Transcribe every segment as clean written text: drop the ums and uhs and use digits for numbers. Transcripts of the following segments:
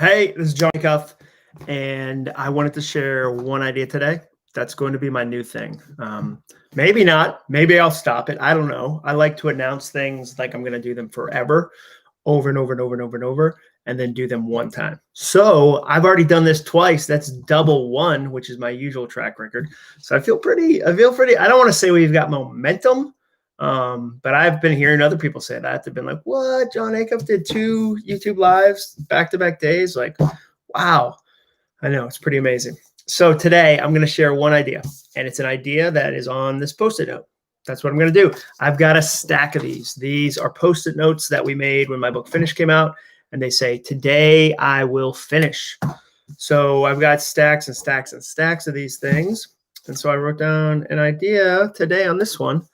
Hey, this is Jon Acuff, and I wanted to share one idea today. That's going to be my new thing. Maybe not. Maybe I'll stop it. I don't know. I like to announce things like I'm going to do them forever, over and over and over and over and over, and then do them one time. So I've already done this twice. That's double one, which is my usual track record. So I feel pretty, I don't want to say we've got momentum, but I've been hearing other people say that. They've been like, what? Jon Acuff did 2 YouTube lives back-to-back days. Like, wow. I know, it's pretty amazing. So today I'm going to share one idea, and it's an idea that is on this Post-it note. That's what I'm going to do. I've got a stack of these. These are Post-it notes that we made when my book Finish came out, and they say, today I will finish. So I've got stacks and stacks and stacks of these things. And so I wrote down an idea today on this one,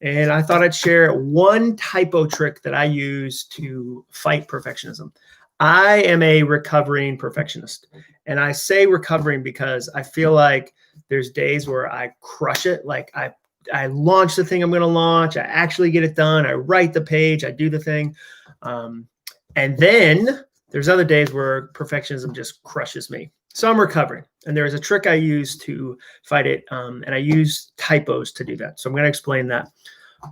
and I thought I'd share one typo trick that I use to fight perfectionism. I am a recovering perfectionist, and I say recovering because I feel like there's days where I crush it. Like I launch the thing I'm going to launch. I actually get it done. I write the page. I do the thing. And then there's other days where perfectionism just crushes me. So I'm recovering, and there is a trick I use to fight it. And I use typos to do that. So I'm going to explain that.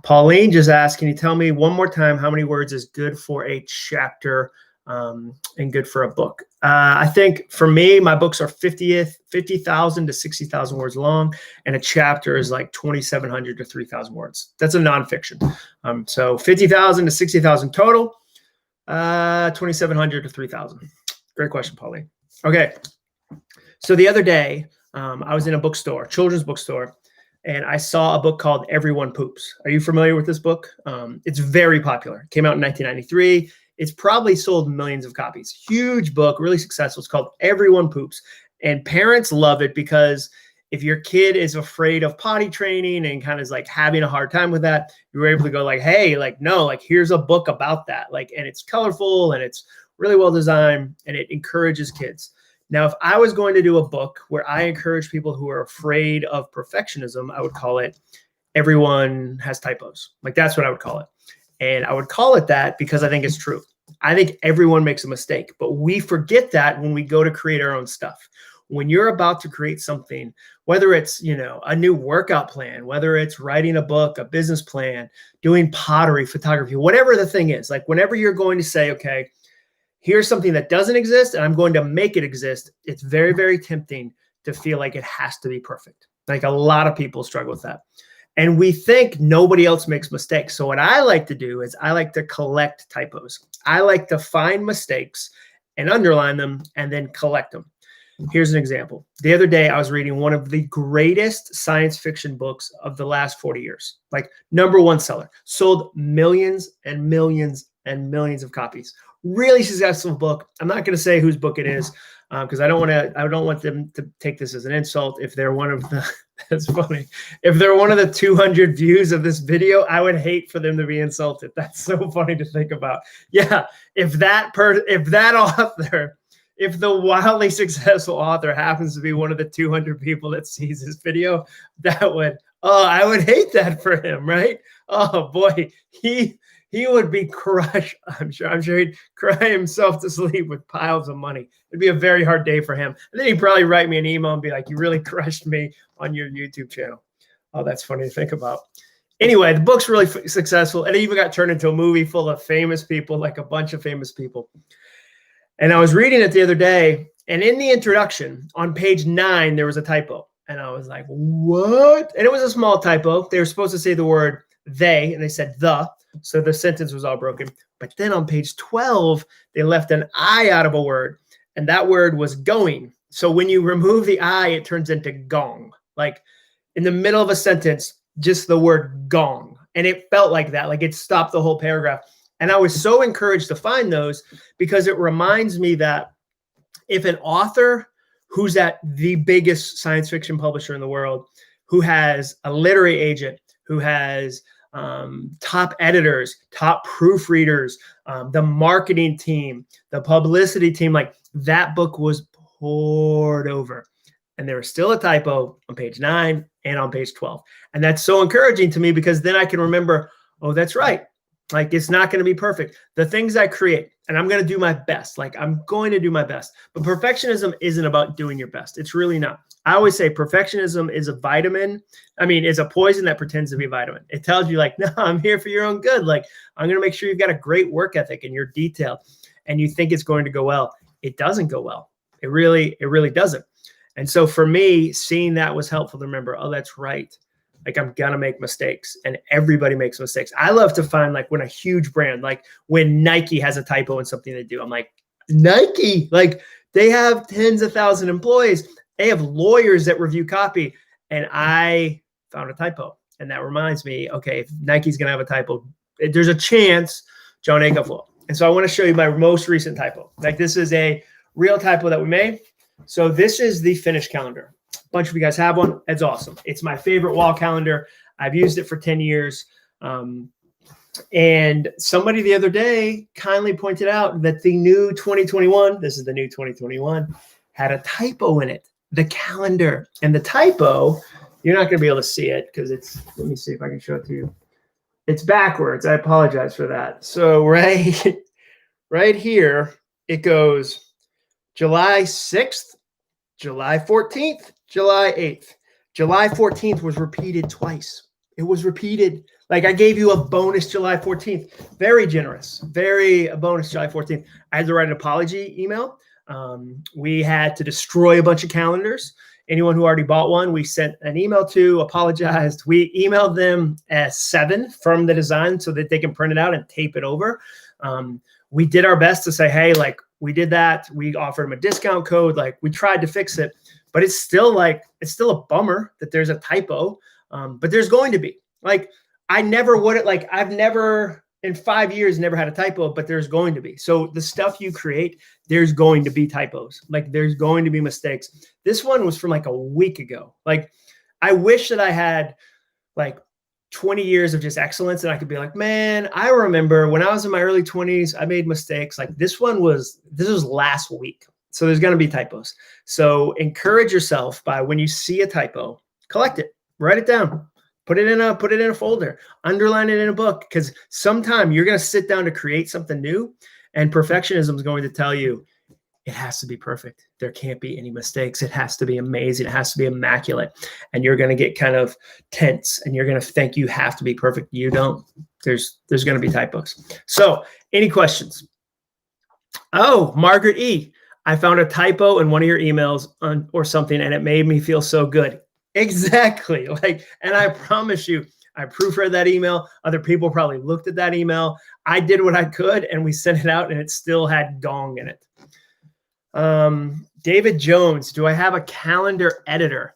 Pauline just asked, can you tell me one more time how many words is good for a chapter and good for a book? I think for me, my books are 50,000 to 60,000 words long, and a chapter is like 2,700 to 3,000 words. That's a nonfiction. So 50,000 to 60,000 total, 2,700 to 3,000. Great question, Pauline. Okay. So the other day, I was in a bookstore, children's bookstore, and I saw a book called Everyone Poops. Are you familiar with this book? It's very popular. It came out in 1993. It's probably sold millions of copies. Huge book, really successful. It's called Everyone Poops. And parents love it because if your kid is afraid of potty training and kind of is like having a hard time with that, you're able to go like, hey, like, no, like here's a book about that. Like, and it's colorful and it's really well designed and it encourages kids. Now, if I was going to do a book where I encourage people who are afraid of perfectionism, I would call it Everyone Has Typos. Like that's what I would call it. And I would call it that because I think it's true. I think everyone makes a mistake, but we forget that when we go to create our own stuff. When you're about to create something, whether it's, a new workout plan, whether it's writing a book, a business plan, doing pottery, photography, whatever the thing is, like whenever you're going to say, okay, here's something that doesn't exist and I'm going to make it exist, it's very, very tempting to feel like it has to be perfect. Like a lot of people struggle with that. And we think nobody else makes mistakes. So what I like to do is I like to collect typos. I like to find mistakes and underline them and then collect them. Here's an example. The other day, I was reading one of the greatest science fiction books of the last 40 years, like #1 seller, sold millions and millions and millions of copies. Really successful book. I'm not going to say whose book it is because I don't want them to take this as an insult. If they're one of the, that's funny. If they're one of the 200 views of this video, I would hate for them to be insulted. That's so funny to think about. Yeah, if the wildly successful author happens to be one of the 200 people that sees this video, I would hate that for him, right? Oh boy, he would be crushed. I'm sure he'd cry himself to sleep with piles of money. It'd be a very hard day for him. And then he'd probably write me an email and be like, you really crushed me on your YouTube channel. Oh, that's funny to think about. Anyway, the book's really successful. And it even got turned into a movie full of famous people, like a bunch of famous people. And I was reading it the other day, and in the introduction on page 9, there was a typo. And I was like, what? And it was a small typo. They were supposed to say the word they, and they said the. So the sentence was all broken. But then on page 12, they left an I out of a word, and that word was going. So when you remove the I, it turns into gong. Like in the middle of a sentence, just the word gong. And it felt like that, like it stopped the whole paragraph. And I was so encouraged to find those because it reminds me that if an author who's at the biggest science fiction publisher in the world, who has a literary agent, who has top editors, top proofreaders, the marketing team, the publicity team, like that book was poured over. And there was still a typo on page 9 and on page 12. And that's so encouraging to me because then I can remember, oh, that's right. Like, it's not going to be perfect. The things I create, and I'm going to do my best. Like, I'm going to do my best. But perfectionism isn't about doing your best. It's really not. I always say perfectionism is a vitamin. I mean, it's a poison that pretends to be a vitamin. It tells you, like, no, I'm here for your own good. Like, I'm going to make sure you've got a great work ethic and you're detailed and you think it's going to go well. It doesn't go well. It really doesn't. And so for me, seeing that was helpful to remember, oh, that's right. Like, I'm going to make mistakes, and everybody makes mistakes. I love to find, like, when a huge brand, like when Nike has a typo in something they do, I'm like, Nike, like, they have tens of thousands of employees. They have lawyers that review copy, and I found a typo. And that reminds me, okay, if Nike's going to have a typo, there's a chance Jon Acuff will. And so I want to show you my most recent typo. Like, this is a real typo that we made. So this is the finished calendar. A bunch of you guys have one. It's awesome. It's my favorite wall calendar. I've used it for 10 years. And somebody the other day kindly pointed out that the new 2021, this is the new 2021, had a typo in it, the calendar. And the typo, you're not going to be able to see it because it's, let me see if I can show it to you. It's backwards. I apologize for that. So right here, it goes July 6th, July 14th, July 8th. July 14th was repeated twice. It was repeated. Like, I gave you a bonus July 14th. Very generous. A bonus July 14th. I had to write an apology email. We had to destroy a bunch of calendars. Anyone who already bought one, we sent an email to, apologized. We emailed them as 7 from the design so that they can print it out and tape it over. We did our best to say, hey, like, we did that. We offered them a discount code. Like, we tried to fix it, but it's still a bummer that there's a typo. But there's going to be, like, I've never in 5 years, never had a typo, but there's going to be. So the stuff you create, there's going to be typos. Like, there's going to be mistakes. This one was from like a week ago. Like, I wish that I had like 20 years of just excellence and I could be like, man, I remember when I was in my early 20s, I made mistakes. Like, this was last week. So there's going to be typos. So encourage yourself by, when you see a typo, collect it, write it down, put it in a folder, underline it in a book, because sometime you're going to sit down to create something new, and perfectionism is going to tell you it has to be perfect. There can't be any mistakes. It has to be amazing. It has to be immaculate. And you're going to get kind of tense, and you're going to think you have to be perfect. You don't. There's going to be typos. So any questions? Oh, Margaret E., I found a typo in one of your emails or something, and it made me feel so good. Exactly. Like, and I promise you, I proofread that email. Other people probably looked at that email. I did what I could, and we sent it out, and it still had gong in it. David Jones, do I have a calendar editor?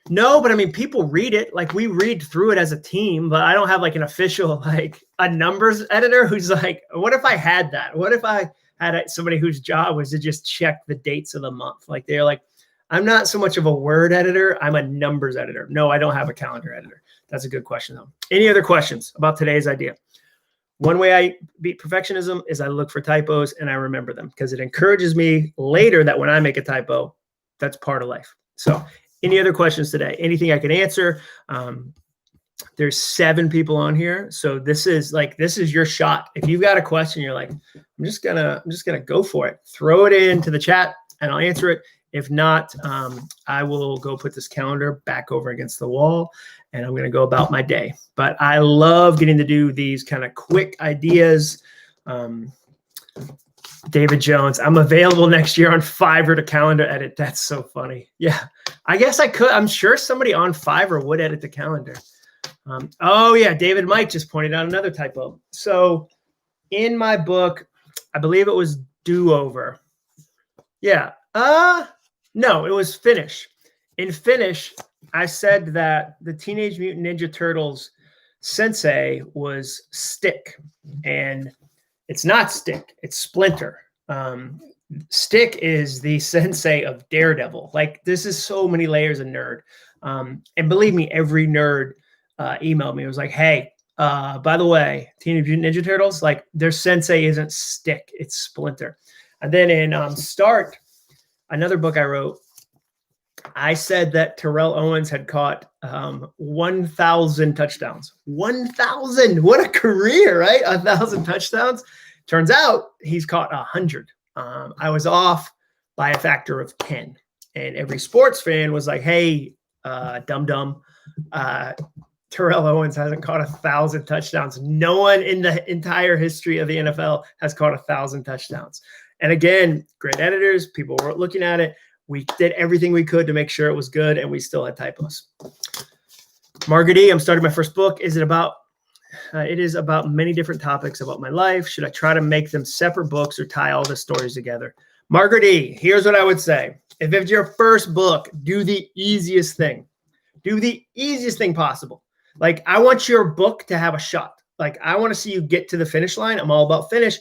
No, but I mean, people read it. Like, we read through it as a team, but I don't have like an official, like a numbers editor who's like, what if I had that? What if I had somebody whose job was to just check the dates of the month? Like, they're like, I'm not so much of a word editor. I'm a numbers editor. No, I don't have a calendar editor. That's a good question though. Any other questions about today's idea? One way I beat perfectionism is I look for typos and I remember them, because it encourages me later that when I make a typo, that's part of life. So any other questions today? Anything I can answer? There's 7 people on here. So this is your shot. If you've got a question, you're like, I'm just gonna go for it. Throw it into the chat and I'll answer it. If not, I will go put this calendar back over against the wall and I'm going to go about my day. But I love getting to do these kind of quick ideas. David Jones, I'm available next year on Fiverr to calendar edit. That's so funny. Yeah, I guess I could. I'm sure somebody on Fiverr would edit the calendar. Oh yeah, David Mike just pointed out another typo. So in my book, I believe it was do-over. Yeah. No, it was Finish. In Finish, I said that the Teenage Mutant Ninja Turtles sensei was Stick, and it's not Stick, it's Splinter. Stick is the sensei of Daredevil. Like, this is so many layers of nerd. And believe me, every nerd emailed me. It was like, hey, by the way, Teenage Mutant Ninja Turtles, like, their sensei isn't Stick, it's Splinter. And then in Start, another book I wrote, I said that Terrell Owens had caught 1,000 touchdowns. 1,000. What a career, right? 1,000 touchdowns. Turns out he's caught 100. I was off by a factor of 10. And every sports fan was like, hey, dum-dum, Terrell Owens hasn't caught 1,000 touchdowns. No one in the entire history of the NFL has caught 1,000 touchdowns. And again, great editors, people were looking at it. We did everything we could to make sure it was good, and we still had typos. Margaret E., I'm starting my first book. It is about many different topics about my life. Should I try to make them separate books or tie all the stories together? Margaret E., here's what I would say. If it's your first book, do the easiest thing. Do the easiest thing possible. Like, I want your book to have a shot. Like, I want to see you get to the finish line. I'm all about finish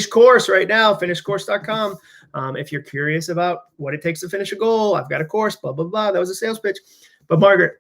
course right now, finishcourse.com. If you're curious about what it takes to finish a goal, I've got a course, blah, blah, blah. That was a sales pitch. But Margaret,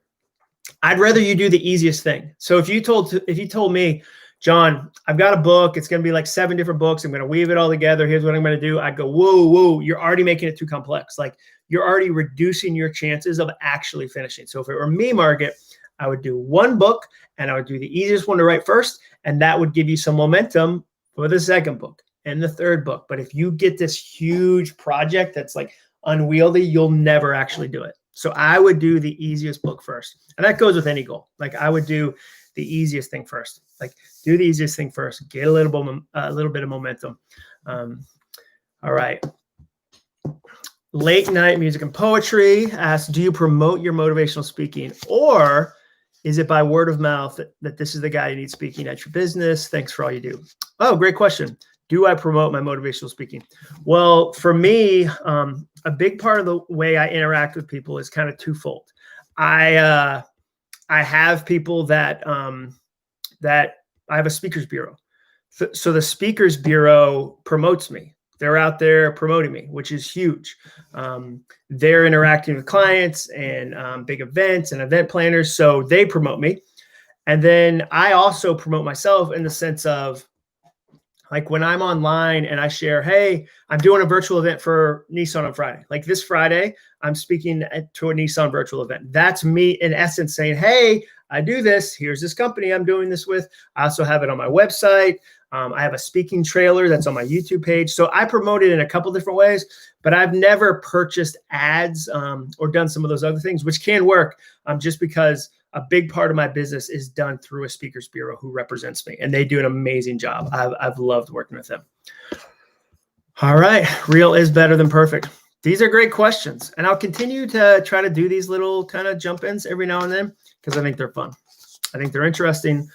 I'd rather you do the easiest thing. So if you told me, John, I've got a book, it's going to be like 7 different books, I'm going to weave it all together, here's what I'm going to do, I'd go, whoa, you're already making it too complex. Like, you're already reducing your chances of actually finishing. So if it were me, Margaret, I would do one book, and I would do the easiest one to write first, and that would give you some momentum for the second book and the third book. But if you get this huge project that's like unwieldy, you'll never actually do it. So I would do the easiest book first. And that goes with any goal. Like, I would do the easiest thing first. Like, do the easiest thing first. Get a little bit of momentum. All right. Late Night Music and Poetry asks, do you promote your motivational speaking, or is it by word of mouth that this is the guy you need speaking at your business? Thanks for all you do. Oh, great question. Do I promote my motivational speaking? Well, for me, a big part of the way I interact with people is kind of twofold. I have people that I have a speakers bureau. So the speakers bureau promotes me. They're out there promoting me, which is huge. They're interacting with clients and big events and event planners. So they promote me. And then I also promote myself in the sense of, like, when I'm online and I share, hey, I'm doing a virtual event for Nissan on Friday. Like this Friday, I'm speaking to a Nissan virtual event. That's me in essence saying, hey, I do this. Here's this company I'm doing this with. I also have it on my website. I have a speaking trailer that's on my YouTube page. So I promote it in a couple different ways, but I've never purchased ads or done some of those other things, which can work just because a big part of my business is done through a speakers bureau who represents me, and they do an amazing job. I've loved working with them. All right. Real is better than perfect. These are great questions, and I'll continue to try to do these little kind of jump-ins every now and then because I think they're fun. I think they're interesting,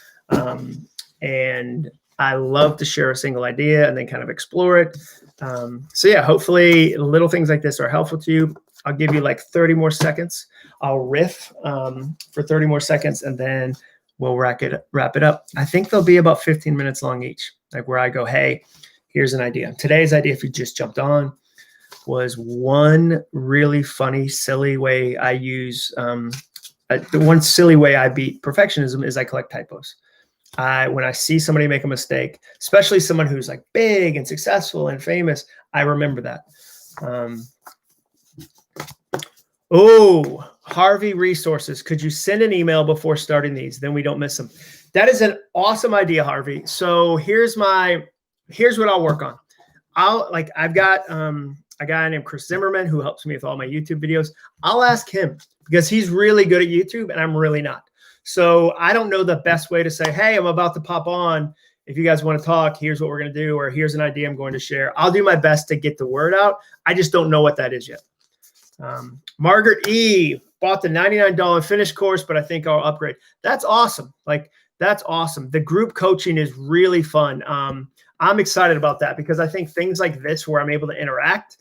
and I love to share a single idea and then kind of explore it. So yeah, hopefully little things like this are helpful to you. I'll give you like 30 more seconds. I'll riff for 30 more seconds, and then we'll wrap it up. I think they'll be about 15 minutes long each, like where I go, hey, here's an idea. Today's idea, if you just jumped on, was one really funny, silly way I use. The one silly way I beat perfectionism is I collect typos. When I see somebody make a mistake, especially someone who's like big and successful and famous, I remember that. Harvey Resources. Could you send an email before starting these? Then we don't miss them. That is an awesome idea, Harvey. So here's what I'll work on. I've got a guy named Chris Zimmerman who helps me with all my YouTube videos. I'll ask him because he's really good at YouTube and I'm really not. So I don't know the best way to say, hey, I'm about to pop on. If you guys want to talk, here's what we're going to do, or here's an idea I'm going to share. I'll do my best to get the word out. I just don't know what that is yet. Margaret E. bought the $99 finish course, but I think I'll upgrade. That's awesome. Like, that's awesome. The group coaching is really fun. I'm excited about that because I think things like this where I'm able to interact,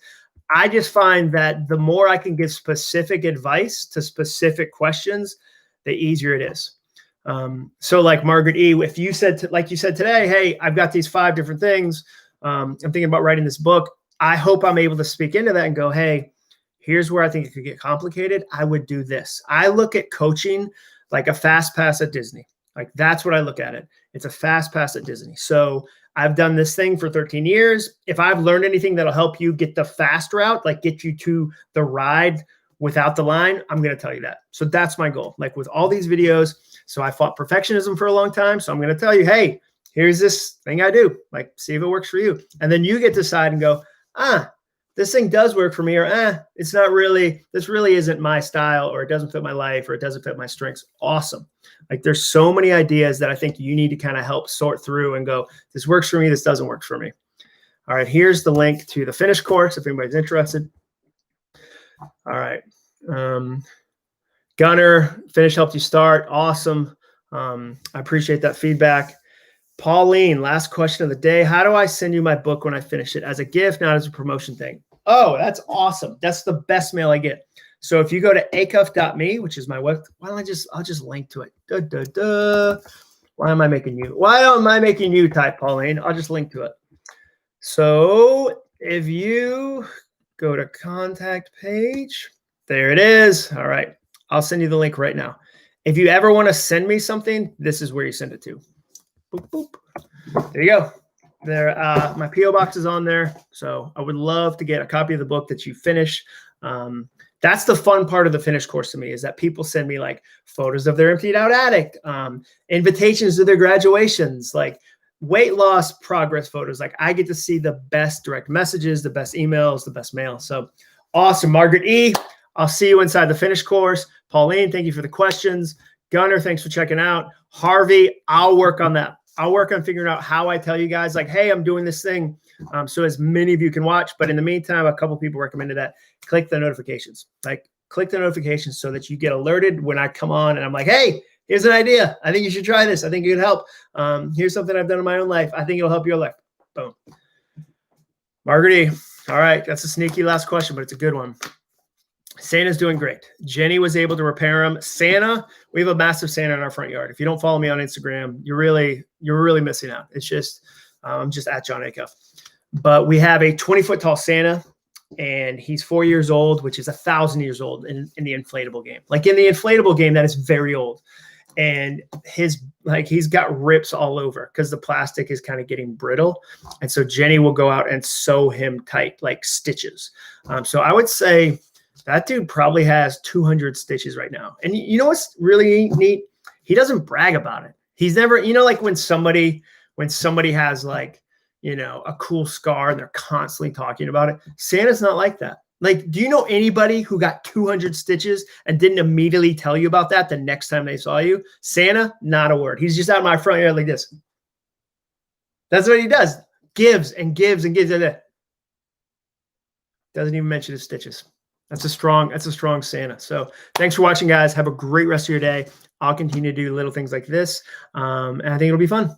I just find that the more I can give specific advice to specific questions, the easier it is. So like Margaret E., if you said, like you said today, hey, I've got these 5 different things. I'm thinking about writing this book. I hope I'm able to speak into that and go, hey, here's where I think it could get complicated. I would do this. I look at coaching like a fast pass at Disney. Like, that's what I look at it. It's a fast pass at Disney. So I've done this thing for 13 years. If I've learned anything that'll help you get the fast route, like get you to the ride without the line, I'm going to tell you that. So that's my goal. Like with all these videos. So I fought perfectionism for a long time. So I'm going to tell you, hey, here's this thing I do. Like, see if it works for you. And then you get to decide and go, this thing does work for me, or it's not really, this really isn't my style, or it doesn't fit my life, or it doesn't fit my strengths. Awesome. Like there's so many ideas that I think you need to kind of help sort through and go, this works for me, this doesn't work for me. All right, here's the link to the finished course if anybody's interested. All right. Gunner, finish helped you start. Awesome. I appreciate that feedback. Pauline, last question of the day. How do I send you my book when I finish it? As a gift, not as a promotion thing? Oh, that's awesome. That's the best mail I get. So if you go to acuff.me, which is my web, I'll just link to it. Why am I making you type, Pauline? I'll just link to it. So if you go to contact page, there it is. All right. I'll send you the link right now. If you ever want to send me something, this is where you send it to. Boop, boop. There you go. There, my PO box is on there. So I would love to get a copy of the book that you finish. That's the fun part of the finish course to me, is that people send me like photos of their emptied out attic, invitations to their graduations, like weight loss progress photos. Like I get to see the best direct messages, the best emails, the best mail. So awesome. Margaret E., I'll see you inside the finish course. Pauline, thank you for the questions. Gunner, thanks for checking out. Harvey, I'll work on that. I'll work on figuring out how I tell you guys, like, hey, I'm doing this thing. So as many of you can watch. But in the meantime, a couple people recommended that. Click the notifications. Like, click the notifications so that you get alerted when I come on and I'm like, hey, here's an idea. I think you should try this. I think it could help. Here's something I've done in my own life. I think it'll help your life. Boom. Margaret E. All right. That's a sneaky last question, but it's a good one. Santa's doing great. Jenny was able to repair him. Santa, we have a massive Santa in our front yard. If you don't follow me on Instagram, you're really missing out. It's just, I'm just at Jon Acuff. But we have a 20-foot tall Santa, and he's 4 years old, which is 1,000 years old in the inflatable game. Like in the inflatable game, that is very old. And he's got rips all over because the plastic is kind of getting brittle. And so Jenny will go out and sew him tight, like stitches. So I would say that dude probably has 200 stitches right now. And you know what's really neat? He doesn't brag about it. He's never, like when somebody has like, a cool scar and they're constantly talking about it. Santa's not like that. Like, do you know anybody who got 200 stitches and didn't immediately tell you about that the next time they saw you? Santa, not a word. He's just out in my front yard like this. That's what he does. Gives and gives and gives. Doesn't even mention his stitches. That's a strong Santa. So thanks for watching, guys. Have a great rest of your day. I'll continue to do little things like this. And I think it'll be fun.